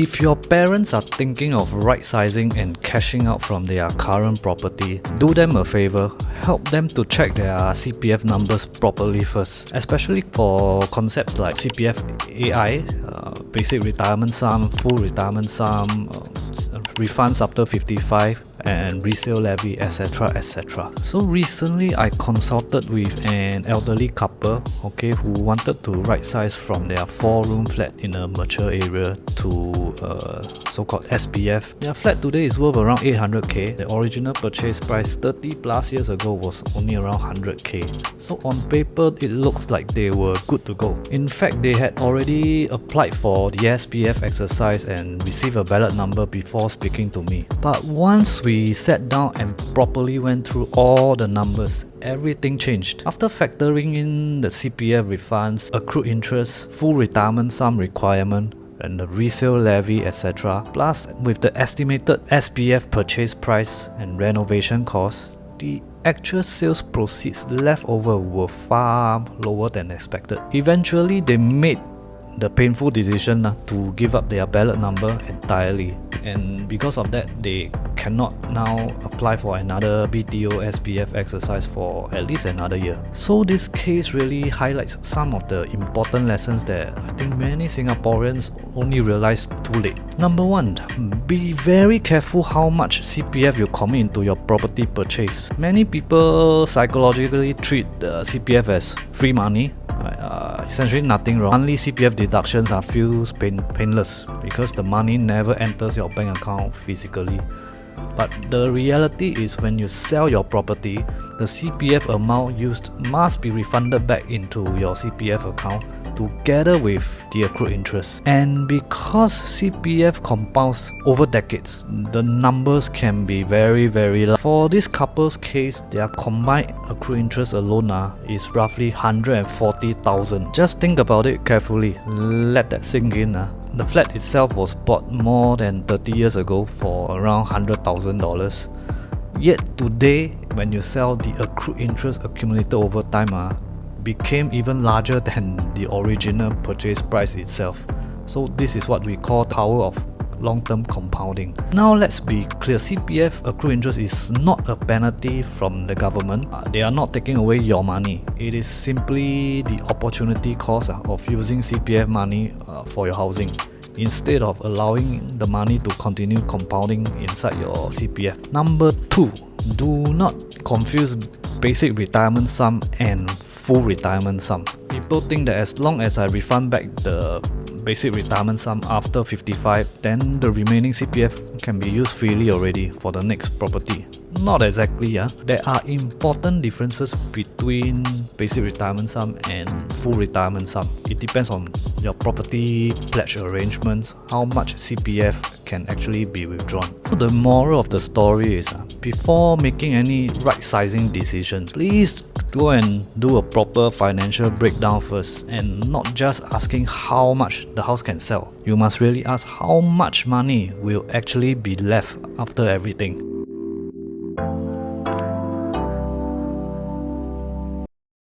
If your parents are thinking of right-sizing and cashing out from their current property, do them a favor, help them to check their CPF numbers properly first, especially for concepts like CPF AI, basic retirement sum, full retirement sum, refunds after 55, and resale levy, etc, etc. So recently I consulted with an elderly couple, who wanted to right size from their 4-room flat in a mature area to so-called SPF. Their flat today is worth around 800k. The original purchase price 30 plus years ago was only around 100k. So on paper it looks like they were good to go. In fact, they had already applied for the SPF exercise and received a ballot number before speaking to me. But once we sat down and properly went through all the numbers, everything changed. After factoring in the CPF refunds, accrued interest, full retirement sum requirement, and the resale levy, etc. Plus, with the estimated SPF purchase price and renovation costs, the actual sales proceeds left over were far lower than expected. Eventually, they made the painful decision to give up their ballot number entirely, and because of that they cannot now apply for another BTO SPF exercise for at least another year. So this case really highlights some of the important lessons that I think many Singaporeans only realize too late. Number one, be very careful how much CPF you commit into your property purchase. Many people psychologically treat the CPF as free money. Essentially nothing wrong. Monthly CPF deductions feels painless because the money never enters your bank account physically. But the reality is when you sell your property, the CPF amount used must be refunded back into your CPF account together with the accrued interest. And because CPF compounds over decades, the numbers can be very large. For this couple's case, their combined accrued interest alone is roughly 140,000. Just think about it carefully, let that sink in. The flat itself was bought more than 30 years ago for around $100,000. Yet today, when you sell, the accrued interest accumulated over time became even larger than the original purchase price itself. So this is what we call power of long-term compounding. Now let's be clear, CPF accrued interest is not a penalty from the government. They are not taking away your money. It is simply the opportunity cost of using CPF money for your housing, instead of allowing the money to continue compounding inside your CPF. Number two, do not confuse basic retirement sum and full retirement sum. People think that as long as I refund back the basic retirement sum after 55, then the remaining CPF can be used freely already for the next property. Not exactly. There are important differences between basic retirement sum and full retirement sum. It depends on your property pledge arrangements, how much CPF can actually be withdrawn. So the moral of the story is, before making any right-sizing decision, please go and do a proper financial breakdown first, and not just asking how much the house can sell. You must really ask how much money will actually be left after everything.